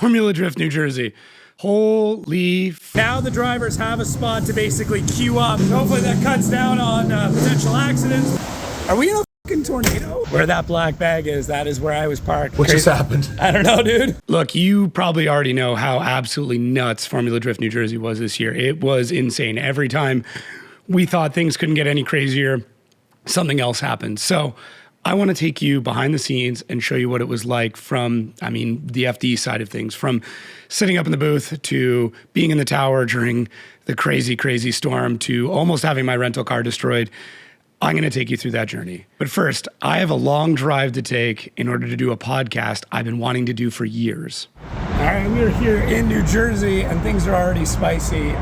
Formula Drift, New Jersey. Holy now the drivers have a spot to basically queue up. Hopefully that cuts down on potential accidents. Are we in a fucking tornado? Where that black bag is, that is where I was parked. What just happened? I don't know, dude. Look, you probably already know how absolutely nuts Formula Drift New Jersey was this year. It was insane. Every time we thought things couldn't get any crazier, something else happened. So I want to take you behind the scenes and show you what it was like from, the FD side of things, from sitting up in the booth to being in the tower during the crazy, crazy storm to almost having my rental car destroyed. I'm going to take you through that journey. But first, I have a long drive to take in order to do a podcast I've been wanting to do for years. All right, we're here in New Jersey and things are already spicy.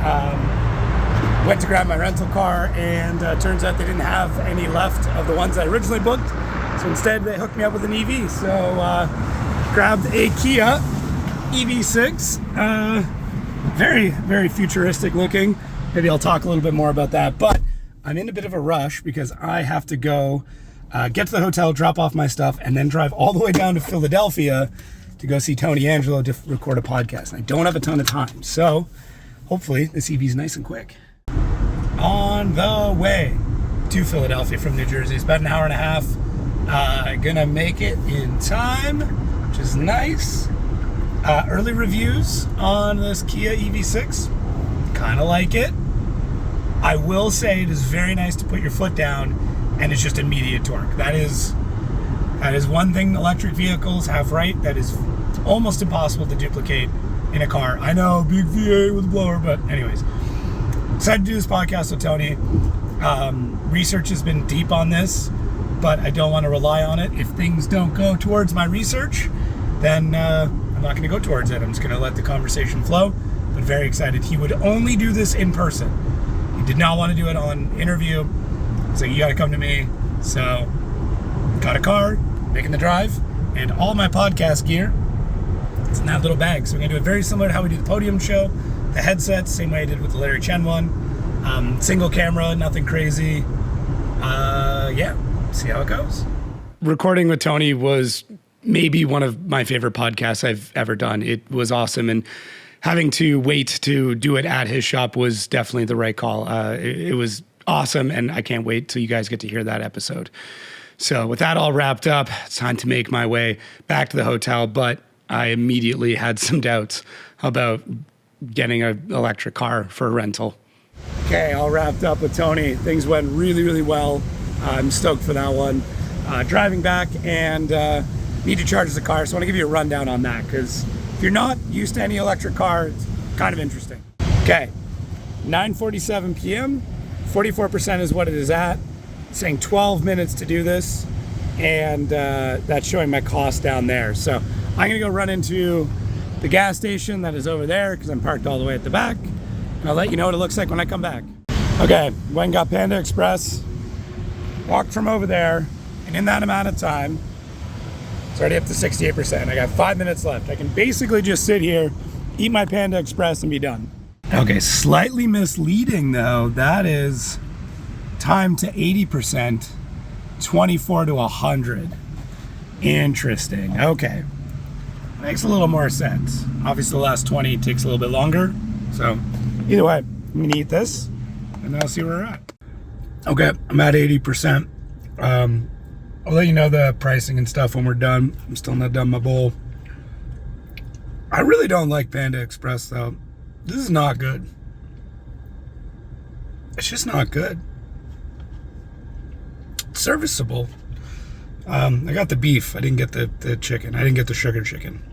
Went to grab my rental car and turns out they didn't have any left of the ones I originally booked. So instead they hooked me up with an EV. So grabbed a Kia EV6. Very, very futuristic looking. Maybe I'll talk a little bit more about that. But I'm in a bit of a rush because I have to go get to the hotel, drop off my stuff, and then drive all the way down to Philadelphia to go see Tony Angelo to record a podcast. And I don't have a ton of time. So hopefully this EV is nice and quick. On the way to Philadelphia from New Jersey. It's about an hour and a half. Gonna make it in time, which is nice. Early reviews on this Kia EV6. Kind of like it. I will say it is very nice to put your foot down and it's just immediate torque. That is one thing electric vehicles have right that is almost impossible to duplicate in a car. I know, big V8 with a blower, but anyways. Decided to do this podcast with Tony. Research has been deep on this, but I don't want to rely on it. If things don't go towards my research, then I'm not going to go towards it. I'm just going to let the conversation flow, but very excited. He would only do this in person. He did not want to do it on interview. So you got to come to me. So got a car, making the drive, and all my podcast gear. It's in that little bag. So we're going to do it very similar to how we do the Podium show. The headset, same way I did with the Larry Chen one. Single camera, nothing crazy. Yeah, see how it goes. Recording with Tony was maybe one of my favorite podcasts I've ever done. It was awesome. And having to wait to do it at his shop was definitely the right call. It was awesome. And I can't wait till you guys get to hear that episode. So with that all wrapped up, it's time to make my way back to the hotel. But I immediately had some doubts about getting an electric car for a rental. Okay, all wrapped up with Tony. Things went really, really well. I'm stoked for that one. Driving back and need to charge the car. So I want to give you a rundown on that because if you're not used to any electric car, it's kind of interesting. Okay, 9:47 p.m. 44% is what it is at. It's saying 12 minutes to do this. And that's showing my cost down there. So I'm going to go run into the gas station that is over there because I'm parked all the way at the back. And I'll let you know what it looks like when I come back. Okay, went and got Panda Express, walked from over there, and in that amount of time, it's already up to 68%. I got 5 minutes left. I can basically just sit here, eat my Panda Express, and be done. Okay, slightly misleading though. That is time to 80%, 24 to 100. Interesting, okay. Makes a little more sense. Obviously the last 20 takes a little bit longer. So either way, I'm gonna eat this and then I'll see where we're at. Okay, I'm at 80%. I'll let you know the pricing and stuff when we're done. I'm still not done my bowl. I really don't like Panda Express though. This is not good. It's just not good. It's serviceable. I got the beef. I didn't get the chicken. I didn't get the sugar chicken.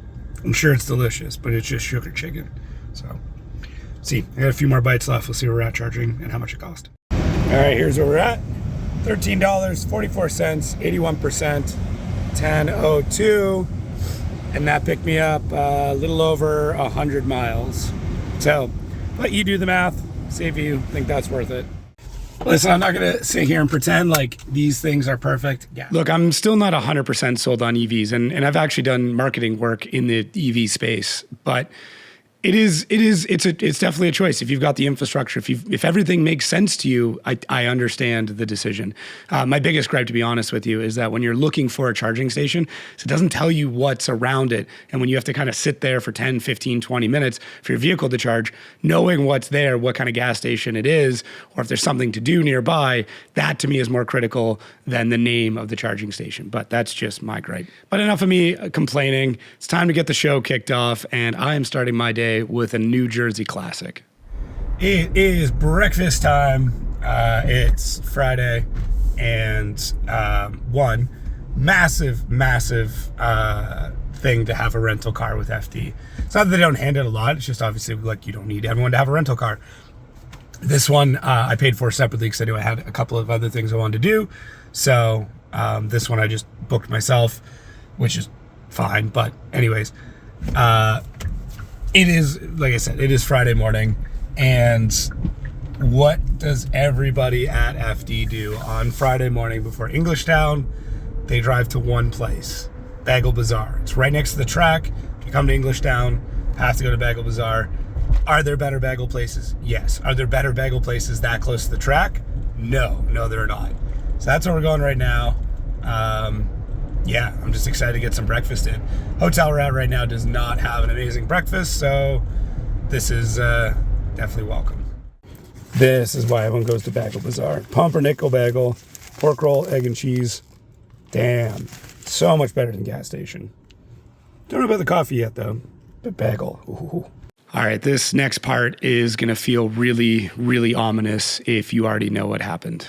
I'm sure it's delicious, but it's just sugar chicken. So, see, I got a few more bites left. We'll see where we're at charging and how much it cost. All right, here's where we're at. $13.44, 81%, 10:02, and that picked me up a little over 100 miles. So, let you do the math. See if you think that's worth it. Listen, I'm not going to sit here and pretend like these things are perfect. Yeah. Look, I'm still not 100% sold on EVs, and I've actually done marketing work in the EV space, but It's definitely a choice. If you've got the infrastructure, if everything makes sense to you, I understand the decision. My biggest gripe, to be honest with you, is that when you're looking for a charging station, it doesn't tell you what's around it. And when you have to kind of sit there for 10, 15, 20 minutes for your vehicle to charge, knowing what's there, what kind of gas station it is, or if there's something to do nearby, that to me is more critical than the name of the charging station. But that's just my gripe. But enough of me complaining. It's time to get the show kicked off, and I am starting my day with a New Jersey classic. It is breakfast time. It's Friday, and one massive thing to have a rental car with FD. It's not that they don't hand it a lot. It's just obviously like you don't need everyone to have a rental car. This one I paid for separately because I knew I had a couple of other things I wanted to do. So this one I just booked myself, which is fine. But anyways, it is, like I said, it is Friday morning, and what does everybody at FD do on Friday morning before Englishtown? They drive to one place, Bagel Bazaar. It's right next to the track. If you come to Englishtown, have to go to Bagel Bazaar. Are there better bagel places? Yes. Are there better bagel places that close to the track? No, there are not. So that's where we're going right now. Yeah, I'm just excited to get some breakfast in. Hotel we're at right now does not have an amazing breakfast, so this is definitely welcome. This is why everyone goes to Bagel Bazaar. Pumpernickel bagel, pork roll, egg and cheese. Damn, so much better than gas station. Don't know about the coffee yet though, but bagel. Ooh. All right, this next part is gonna feel really, really ominous if you already know what happened.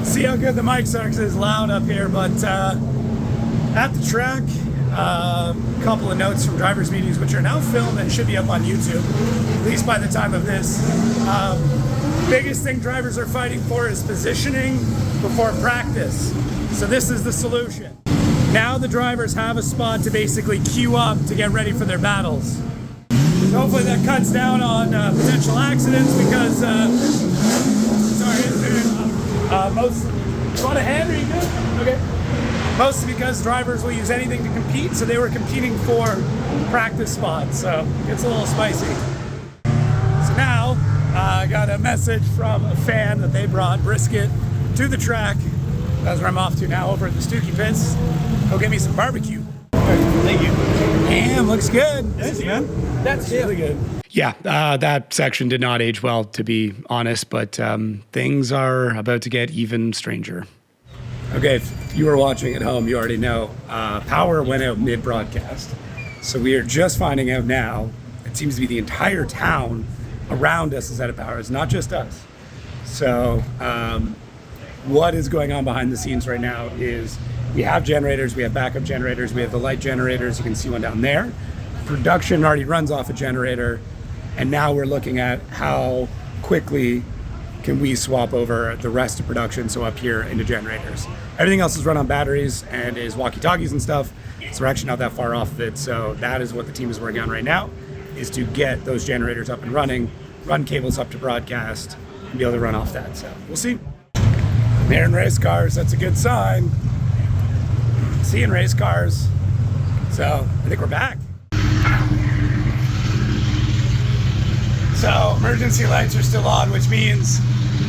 See how good the mics are because it's loud up here, but at the track, a couple of notes from drivers' meetings, which are now filmed and should be up on YouTube, at least by the time of this. Biggest thing drivers are fighting for is positioning before practice. So this is the solution. Now the drivers have a spot to basically queue up to get ready for their battles. So hopefully that cuts down on potential accidents because, you want a hand? Are you good? Okay. Mostly because drivers will use anything to compete, so they were competing for practice spots, so it gets a little spicy. So now, I got a message from a fan that they brought Brisket to the track. That's where I'm off to now, over at the Stookie Pits. Go get me some barbecue. Thank you. Damn, looks good. Thanks, man. That's really good. Yeah, that section did not age well, to be honest, but things are about to get even stranger. Okay, if you were watching at home, you already know power went out mid-broadcast. So we are just finding out now, it seems to be the entire town around us is out of power. It's not just us. So what is going on behind the scenes right now is we have generators, we have backup generators, we have the light generators. You can see one down there. Production already runs off a generator. And now we're looking at how quickly can we swap over the rest of production, so up here into generators. Everything else is run on batteries and is walkie-talkies and stuff, so we're actually not that far off of it. So that is what the team is working on right now, is to get those generators up and running, run cables up to broadcast, and be able to run off that. So we'll see. They're in race cars, that's a good sign. Seeing race cars. So I think we're back. So emergency lights are still on, which means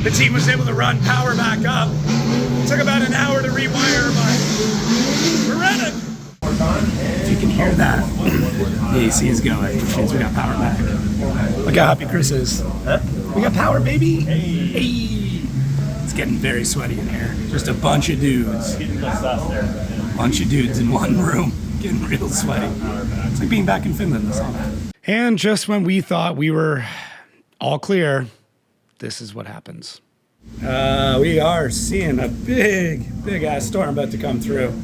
the team was able to run power back up. It took about an hour to rewire, but we're ready. If you can hear that, the AC is going, which means we got power back. Look how happy Chris is. We got power, baby. Hey. It's getting very sweaty in here. Just a bunch of dudes. Bunch of dudes in one room, getting real sweaty. It's like being back in Finland this summer. And just when we thought we were all clear, this is what happens. We are seeing a big ass storm about to come through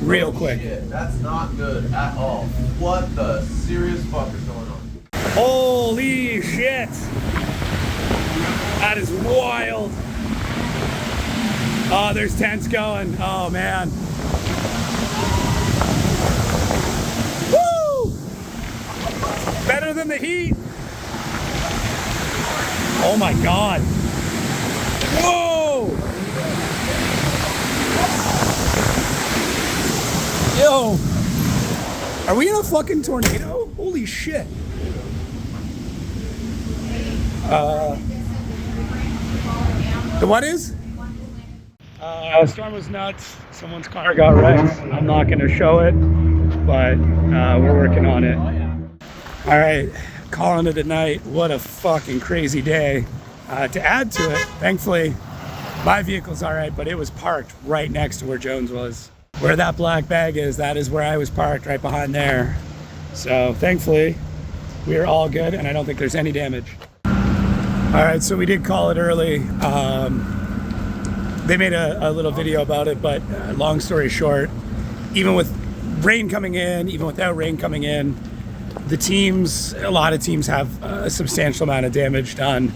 real quick. That's not good at all. What the serious fuck is going on? Holy shit! That is wild. Oh, there's tents going. Oh man. Better than the heat. Oh my God. Whoa. Yo. Are we in a fucking tornado? Holy shit. The what is? Storm was nuts. Someone's car got wrecked. I'm not going to show it, but we're working on it. All right, calling it a night. What a fucking crazy day. To add to it, thankfully, my vehicle's all right, but it was parked right next to where Jones was. Where that black bag is, that is where I was parked, right behind there. So thankfully, we're all good, and I don't think there's any damage. All right, so we did call it early. They made a little video about it, but long story short, even with rain coming in, even without rain coming in, a lot of teams have a substantial amount of damage done.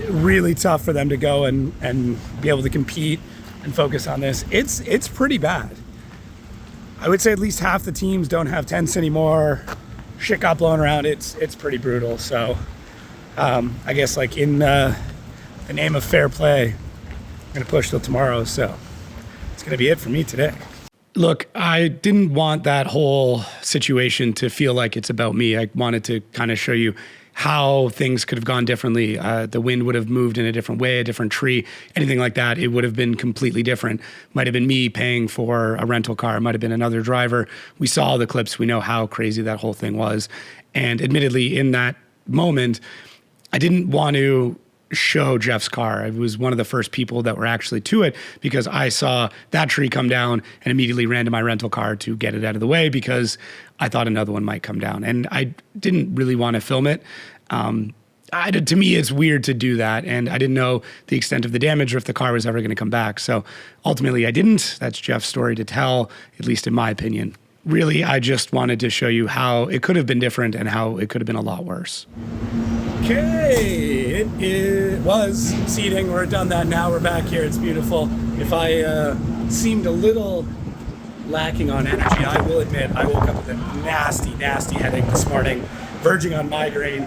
Really tough for them to go and be able to compete and focus on this. It's pretty bad. I would say at least half the teams don't have tents anymore. Shit got blown around. It's pretty brutal. So I guess like in the name of fair play, I'm gonna push till tomorrow. So it's gonna be it for me today. Look, I didn't want that whole situation to feel like it's about me. I wanted to kind of show you how things could have gone differently. The wind would have moved in a different way, a different tree, anything like that. It would have been completely different. Might have been me paying for a rental car. It might have been another driver. We saw the clips. We know how crazy that whole thing was. And admittedly, in that moment, I didn't want to show Jeff's car. I was one of the first people that were actually to it because I saw that tree come down and immediately ran to my rental car to get it out of the way because I thought another one might come down. And I didn't really want to film it. To me, it's weird to do that. And I didn't know the extent of the damage or if the car was ever going to come back. So ultimately I didn't. That's Jeff's story to tell, at least in my opinion. Really, I just wanted to show you how it could have been different and how it could have been a lot worse. Okay, it was seating. We're done that now. We're back here. It's beautiful. If I seemed a little lacking on energy, I will admit I woke up with a nasty headache this morning, verging on migraine.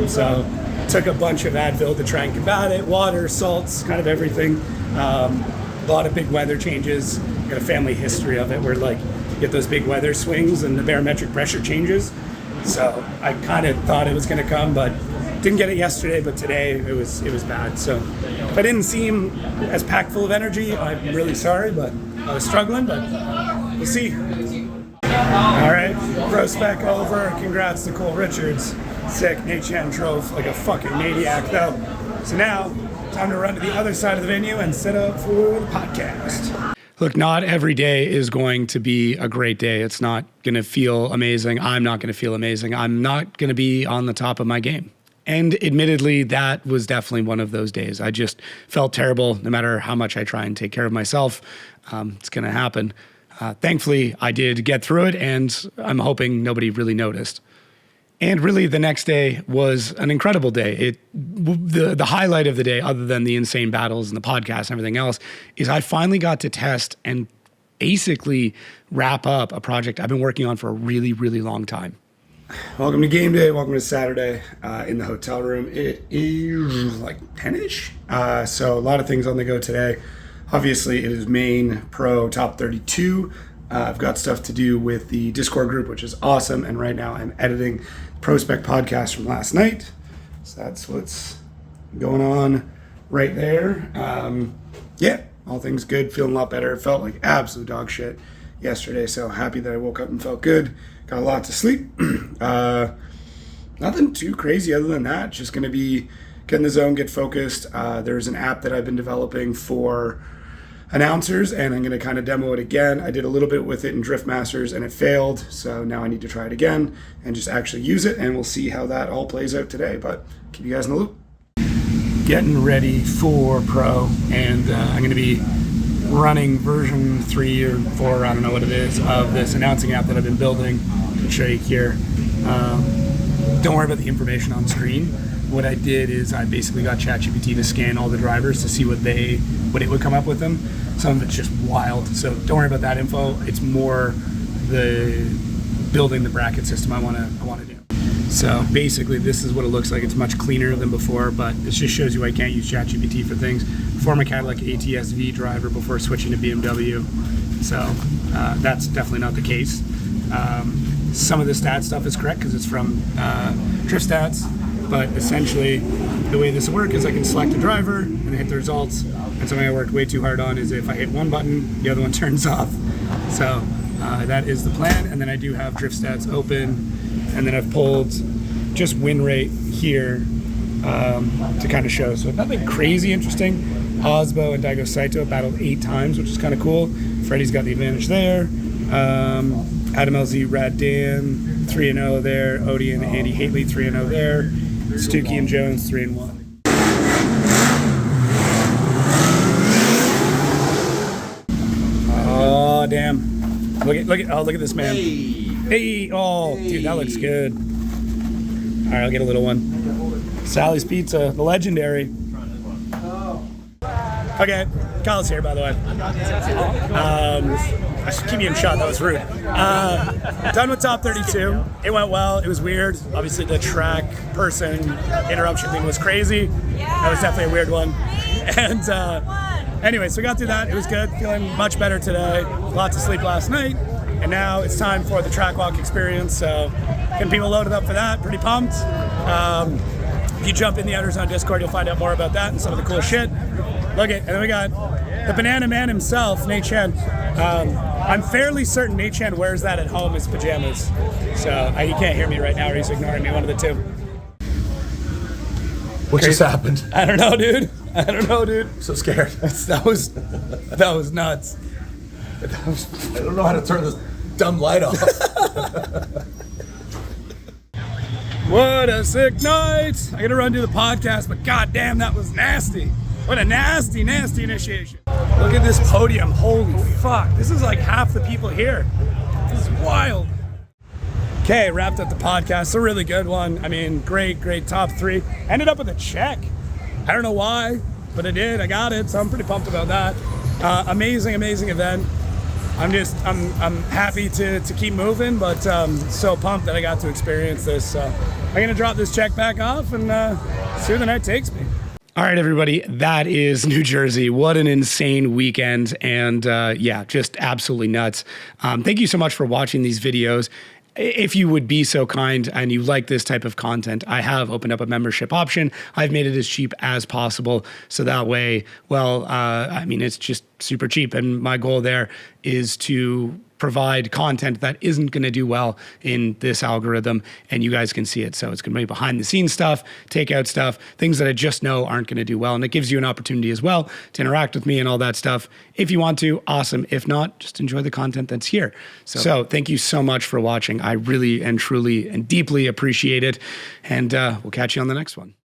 So took a bunch of Advil to try and combat it. Water, salts, kind of everything. A lot of big weather changes. Got a family history of it where like you get those big weather swings and the barometric pressure changes. So I kind of thought it was going to come, but didn't get it yesterday. But today it was bad. So if I didn't seem as packed full of energy, I'm really sorry. But I was struggling. But we'll see. All right, ProSpec over. Congrats to Cole Richards. Sick. Nate Chan drove like a fucking maniac though. So now time to run to the other side of the venue and set up for the podcast. Look, not every day is going to be a great day. It's not going to feel amazing. I'm not going to feel amazing. I'm not going to be on the top of my game. And admittedly, that was definitely one of those days. I just felt terrible. No matter how much I try and take care of myself, it's going to happen. Thankfully, I did get through it, and I'm hoping nobody really noticed. And really, the next day was an incredible day. The highlight of the day, other than the insane battles and the podcast and everything else, is I finally got to test and basically wrap up a project I've been working on for a really, really long time. Welcome to game day. Welcome to Saturday in the hotel room. It is like 10-ish. So a lot of things on the go today. Obviously, it is main pro top 32. I've got stuff to do with the Discord group, which is awesome. And right now I'm editing ProSpec podcast from last night. So that's what's going on right there. Yeah, all things good. Feeling a lot better. It felt like absolute dog shit yesterday. So happy that I woke up and felt good. Got a lot to sleep. Nothing too crazy other than that. Just going to be get in the zone, get focused. There's an app that I've been developing for announcers, and I'm going to kind of demo it again. I did a little bit with it in Drift Masters and it failed, so now I need to try it again and just actually use it, and we'll see how that all plays out today, but keep you guys in the loop. Getting ready for Pro, and I'm going to be running version 3 or 4, I don't know what it is, of this announcing app that I've been building. I'll show you here. Don't worry about the information on screen. What I did is I basically got ChatGPT to scan all the drivers to see what it would come up with them. Some of it's just wild, so don't worry about that info. It's more the building the bracket system I want to do. So basically, this is what it looks like. It's much cleaner than before, but it just shows you I can't use ChatGPT for things. Former Cadillac ATS-V driver before switching to BMW, so that's definitely not the case. Some of the stat stuff is correct because it's from Drift Stats. but essentially the way this works is I can select a driver and hit the results. And something I worked way too hard on is if I hit one button, the other one turns off. So that is the plan. And then I do have drift stats open, and then I've pulled just win rate here to kind of show. So nothing crazy interesting. Osbo and Daigo Saito battled 8 times, which is kind of cool. Freddie's got the advantage there. Adam LZ, Rad Dan, 3-0 there. Odie and Andy Haley, 3-0 there. Stuckey and Jones, 3-1. Oh damn! Look at this man. Hey, oh dude, that looks good. All right, I'll get a little one. Sally's Pizza, the legendary. Okay, Kyle's here, by the way. I should keep you in shot, that was rude. Done with top 32. It went well, it was weird. Obviously the track person interruption thing was crazy. That was definitely a weird one. And anyway, so we got through that, it was good. Feeling much better today. Lots of sleep last night. And now it's time for the track walk experience. So getting people loaded up for that, pretty pumped. If you jump in the Outers on Discord, you'll find out more about that and some of the cool shit. Look at, and then we got the banana man himself, Nate Chen. I'm fairly certain Nate Chen wears that at home as pajamas. So he can't hear me right now, or he's ignoring me, one of the two. What just happened? I don't know, dude. I'm so scared. That was nuts. I don't know how to turn this dumb light off. What a sick night. I gotta run do the podcast, but goddamn, that was nasty. What a nasty initiation. Look at this podium. Holy fuck. This is like half the people here. This is wild. Okay, wrapped up the podcast. A really good one. I mean, great top 3. Ended up with a check. I don't know why, but I did. I got it, so I'm pretty pumped about that. Amazing event. I'm happy to keep moving, but so pumped that I got to experience this. So I'm gonna drop this check back off and see where the night takes me. All right, everybody, that is New Jersey. What an insane weekend. And yeah, just absolutely nuts. Thank you so much for watching these videos. If you would be so kind and you like this type of content, I have opened up a membership option. I've made it as cheap as possible. So that way, well, I mean, it's just super cheap. And my goal there is to provide content that isn't going to do well in this algorithm, and you guys can see it. So it's going to be behind the scenes stuff, takeout stuff, things that I just know aren't going to do well. And it gives you an opportunity as well to interact with me and all that stuff. If you want to, awesome. If not, just enjoy the content that's here. So thank you so much for watching. I really and truly and deeply appreciate it. And we'll catch you on the next one.